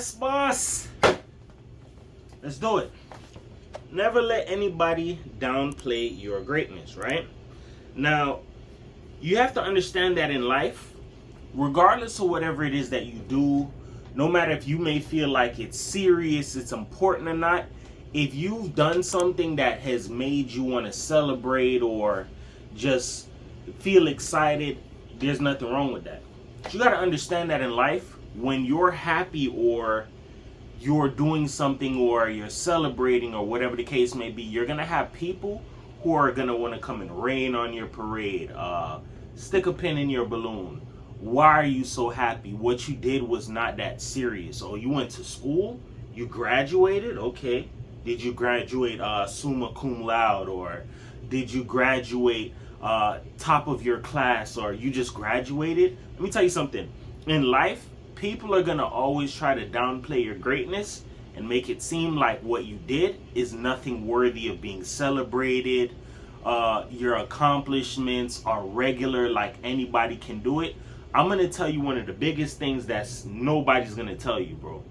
Yes, boss. Let's do it. Never let anybody downplay your greatness, right? Now, you have to understand that in life, regardless of whatever it is that you do, no matter if you may feel like it's serious, it's important or not, if you've done something that has made you want to celebrate or just feel excited, there's nothing wrong with that. But you got to understand that in life, when you're happy or you're doing something or you're celebrating or whatever the case may be, you're going to have people who are going to want to come and rain on your parade, stick a pin in your balloon. Why are you so happy? What you did was not that serious. Oh, you went to school? You graduated? Okay. Did you graduate summa cum laude? Or did you graduate top of your class? Or you just graduated? Let me tell you something. In life, people are going to always try to downplay your greatness and make it seem like what you did is nothing worthy of being celebrated. Your accomplishments are regular, like anybody can do it. I'm going to tell you one of the biggest things that's nobody's going to tell you, bro.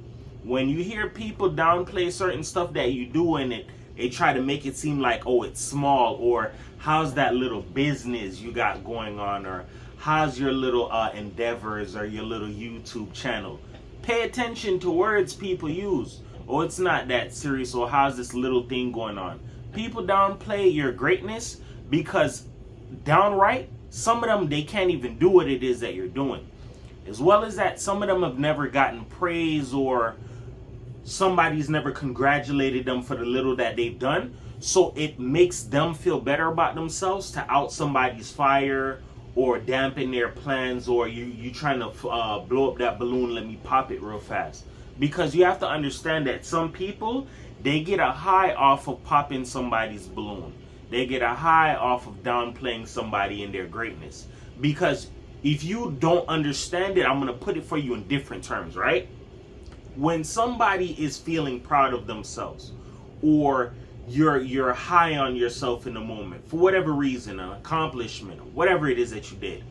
When you hear people downplay certain stuff that you do and they try to make it seem like, oh, it's small, or how's that little business you got going on, or how's your little endeavors or your little YouTube channel. Pay attention to words people use. Oh, it's not that serious, or how's this little thing going on. People downplay your greatness because downright, some of them, they can't even do what it is that you're doing. As well as that, some of them have never gotten praise or somebody's never congratulated them for the little that they've done. So it makes them feel better about themselves to out somebody's fire or dampen their plans, or you trying to blow up that balloon, let me pop it real fast. Because you have to understand that some people, they get a high off of popping somebody's balloon. They get a high off of downplaying somebody in their greatness. Because if you don't understand it, I'm going to put it for you in different terms, right? When somebody is feeling proud of themselves, or you're high on yourself in the moment, for whatever reason, an accomplishment, or whatever it is that you did,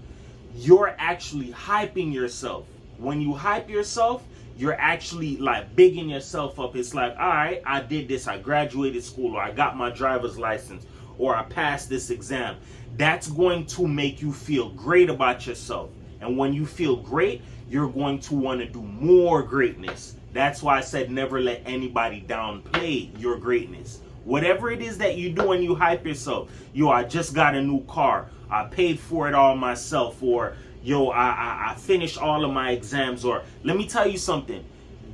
you're actually hyping yourself. When you hype yourself, you're actually like bigging yourself up. It's like, all right, I did this, I graduated school, or I got my driver's license, or I passed this exam. That's going to make you feel great about yourself. And when you feel great, you're going to want to do more greatness. That's why I said never let anybody downplay your greatness. Whatever it is that you do and you hype yourself, yo, I just got a new car, I paid for it all myself, or yo, I finished all of my exams, or let me tell you something.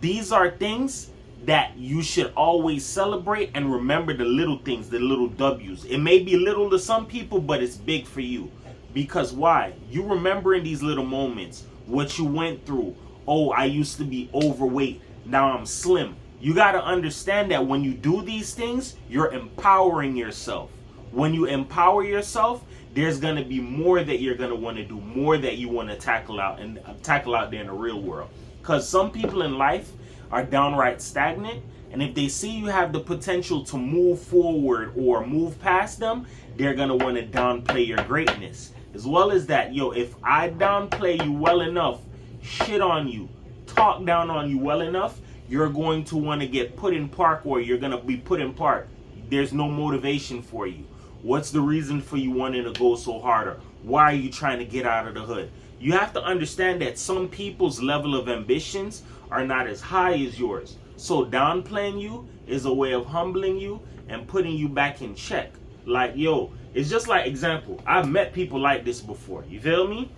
These are things that you should always celebrate and remember the little things, the little W's. It may be little to some people, but it's big for you. Because why? You remember in these little moments what you went through. Oh, I used to be overweight, now I'm slim. You got to understand that when you do these things, you're empowering yourself. When you empower yourself, there's going to be more that you're going to want to do, more that you want to tackle out there in the real world. Because some people in life are downright stagnant, and if they see you have the potential to move forward or move past them, they're going to want to downplay your greatness. As well as that, yo, if I downplay you well enough, shit on you, talk down on you well enough, you're going to want to get put in park, or you're going to be put in park. There's no motivation for you. What's the reason for you wanting to go so harder? Why are you trying to get out of the hood? You have to understand that some people's level of ambitions are not as high as yours. So downplaying you is a way of humbling you and putting you back in check. Like, yo, it's just like, example, I've met people like this before. You feel me?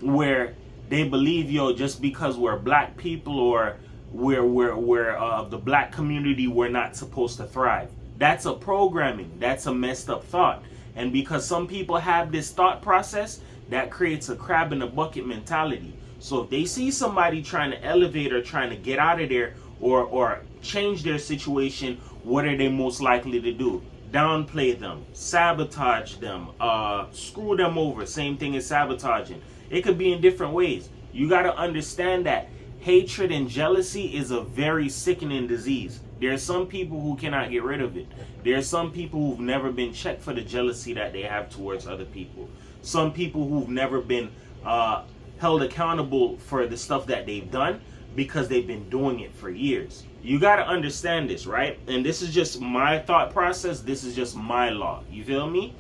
Where they believe, yo, just because we're black people or we're of the black community, we're not supposed to thrive. That's a programming. That's a messed up thought. And because some people have this thought process, that creates a crab in a bucket mentality. So if they see somebody trying to elevate or trying to get out of there or change their situation, what are they most likely to do? Downplay them, sabotage them, screw them over. Same thing as sabotaging. It could be in different ways. You got to understand that hatred and jealousy is a very sickening disease. There are some people who cannot get rid of it. There are some people who've never been checked for the jealousy that they have towards other people. Some people who've never been held accountable for the stuff that they've done because they've been doing it for years. You got to understand this, right? And this is just my thought process. This is just my law. You feel me?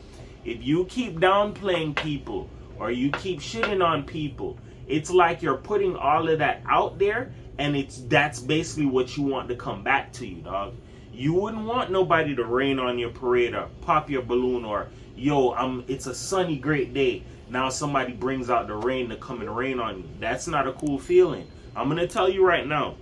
If you keep downplaying people or you keep shitting on people, it's like you're putting all of that out there, and that's basically what you want to come back to you, dog. You wouldn't want nobody to rain on your parade or pop your balloon or, yo, it's a sunny, great day. Now somebody brings out the rain to come and rain on you. That's not a cool feeling. I'm going to tell you right now,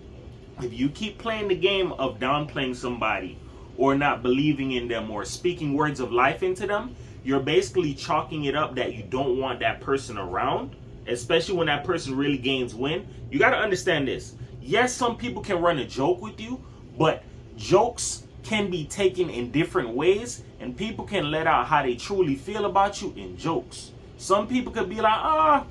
if you keep playing the game of downplaying somebody or not believing in them or speaking words of life into them, you're basically chalking it up that you don't want that person around, especially when that person really gains win. You got to understand this. Yes, some people can run a joke with you, but jokes can be taken in different ways, and people can let out how they truly feel about you in jokes. Some people could be like,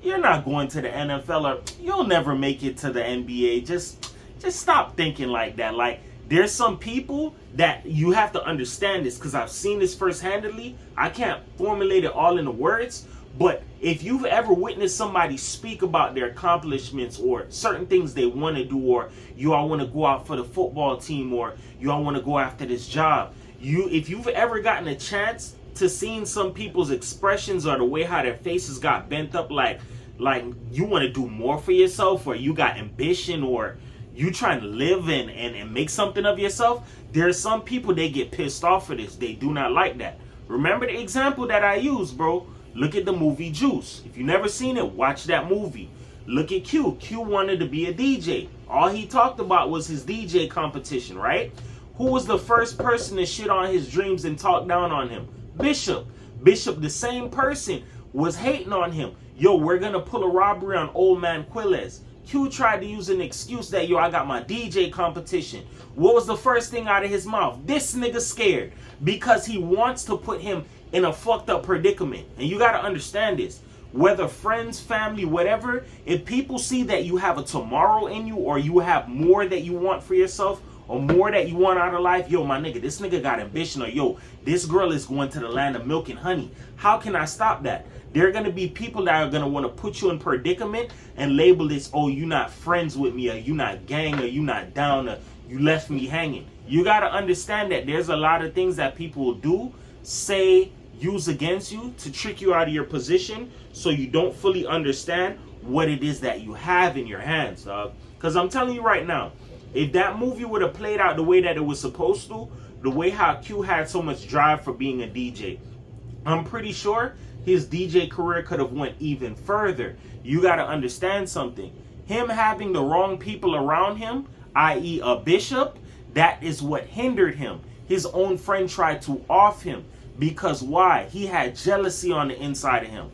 you're not going to the NFL, or you'll never make it to the NBA. Just stop thinking like that. Like, there's some people that you have to understand this, because I've seen this first-handedly. I can't formulate it all into words, but if you've ever witnessed somebody speak about their accomplishments or certain things they want to do, or you all want to go out for the football team, or you all want to go after this job, if you've ever gotten a chance to seeing some people's expressions or the way how their faces got bent up, like you want to do more for yourself, or you got ambition, or you trying to live and make something of yourself, there's some people, they get pissed off for this. They do not like that. Remember the example that I used, bro. Look at the movie Juice. If you never seen it, watch that movie. Look at Q. Q wanted to be a DJ. All he talked about was his DJ competition, right? Who was the first person to shit on his dreams and talk down on him? Bishop. Bishop, the same person, was hating on him. Yo, we're going to pull a robbery on old man Quilez. Q tried to use an excuse that, yo, I got my DJ competition. What was the first thing out of his mouth? This nigga scared, because he wants to put him in a fucked up predicament. And you got to understand this. Whether friends, family, whatever, if people see that you have a tomorrow in you, or you have more that you want for yourself, or more that you want out of life, yo, my nigga, this nigga got ambition, or yo, this girl is going to the land of milk and honey. How can I stop that? There are going to be people that are going to want to put you in predicament and label this, oh, you not friends with me, or you not gang, or you not down, or you left me hanging. You got to understand that there's a lot of things that people will do, say, use against you to trick you out of your position, so you don't fully understand what it is that you have in your hands, dog. Because I'm telling you right now, if that movie would have played out the way that it was supposed to, the way how Q had so much drive for being a DJ, I'm pretty sure his DJ career could have went even further. You got to understand something. Him having the wrong people around him, i.e. a bishop, that is what hindered him. His own friend tried to off him. Because why? He had jealousy on the inside of him.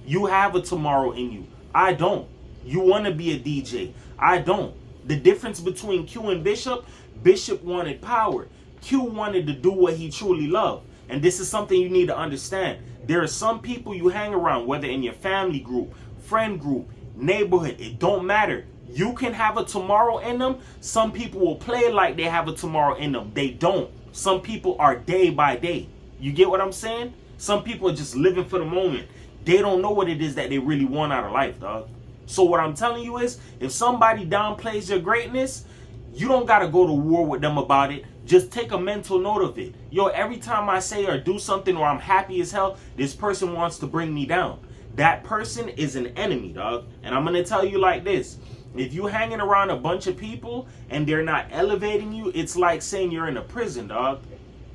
You have a tomorrow in you. I don't. You want to be a DJ. I don't. The difference between Q and Bishop, Bishop wanted power. Q wanted to do what he truly loved. And this is something you need to understand. There are some people you hang around, whether in your family group, friend group, neighborhood, it don't matter. You can have a tomorrow in them. Some people will play like they have a tomorrow in them. They don't. Some people are day by day. You get what I'm saying? Some people are just living for the moment. They don't know what it is that they really want out of life, dog. So what I'm telling you is, if somebody downplays your greatness, you don't got to go to war with them about it. Just take a mental note of it. Yo, every time I say or do something or I'm happy as hell, this person wants to bring me down. That person is an enemy, dog. And I'm going to tell you like this. If you hanging around a bunch of people and they're not elevating you, it's like saying you're in a prison, dog.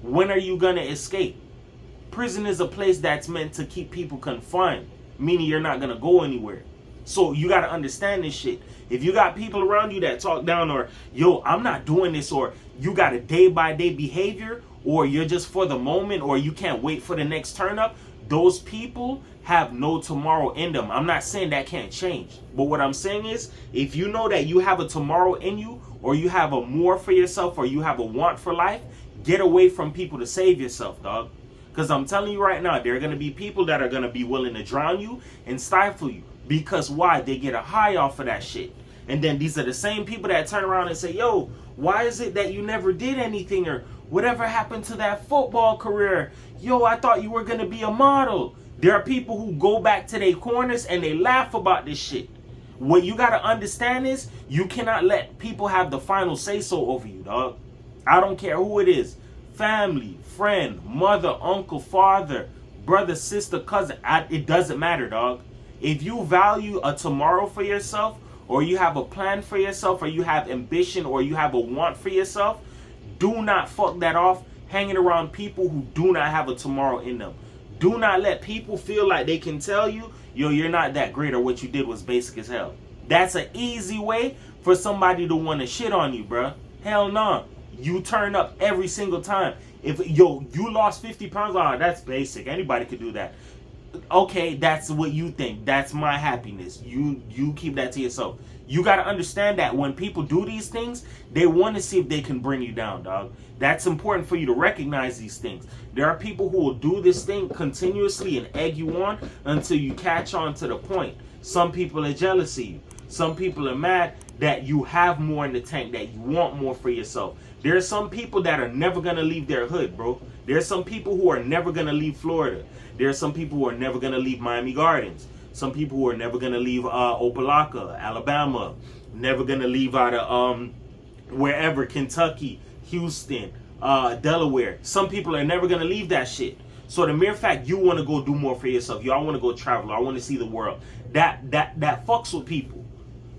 When are you going to escape? Prison is a place that's meant to keep people confined, meaning you're not going to go anywhere. So you got to understand this shit. If you got people around you that talk down, or, yo, I'm not doing this, or you got a day-by-day behavior, or you're just for the moment, or you can't wait for the next turn up, those people have no tomorrow in them. I'm not saying that can't change. But what I'm saying is, if you know that you have a tomorrow in you, or you have a more for yourself, or you have a want for life, get away from people to save yourself, dog. Because I'm telling you right now, there are going to be people that are going to be willing to drown you and stifle you. Because why? They get a high off of that shit. And then these are the same people that turn around and say, yo, why is it that you never did anything? Or whatever happened to that football career? Yo, I thought you were going to be a model. There are people who go back to their corners and they laugh about this shit. What you got to understand is you cannot let people have the final say so over you, dog. I don't care who it is. Family, friend, mother, uncle, father, brother, sister, cousin. It doesn't matter, dog. If you value a tomorrow for yourself, or you have a plan for yourself, or you have ambition, or you have a want for yourself, do not fuck that off hanging around people who do not have a tomorrow in them. Do not let people feel like they can tell you, yo, you're not that great, or what you did was basic as hell. That's an easy way for somebody to want to shit on you, bruh. Hell no. You turn up every single time. If, yo, you lost 50 pounds, oh, that's basic. Anybody could do that. Okay, that's what you think. That's my happiness. You keep that to yourself. You got to understand that when people do these things, they want to see if they can bring you down, dog. That's important for you to recognize these things. There are people who will do this thing continuously and egg you on until you catch on to the point. Some people are jealous of you. Some people are mad that you have more in the tank, that you want more for yourself. There are some people that are never going to leave their hood, bro. There are some people who are never going to leave Florida. There are some people who are never going to leave Miami Gardens. Some people who are never going to leave Opelika, Alabama. Never going to leave out of wherever, Kentucky, Houston, Delaware. Some people are never going to leave that shit. So the mere fact you want to go do more for yourself, y'all want to go travel, I want to see the world, that fucks with people.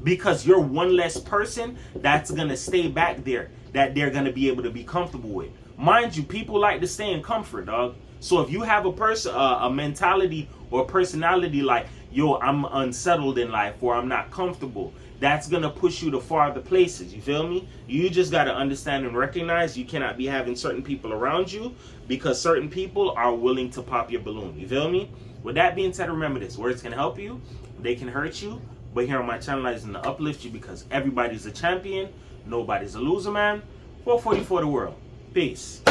Because you're one less person that's going to stay back there, that they're going to be able to be comfortable with. Mind you, people like to stay in comfort, dog. So if you have a mentality or personality like, yo, I'm unsettled in life, or I'm not comfortable, that's going to push you to farther places. You feel me? You just got to understand and recognize you cannot be having certain people around you, because certain people are willing to pop your balloon. You feel me? With that being said, remember this. Words can help you. They can hurt you. But here on my channel, I'm going to uplift you, because everybody's a champion. Nobody's a loser, man. 444 the world. Peace.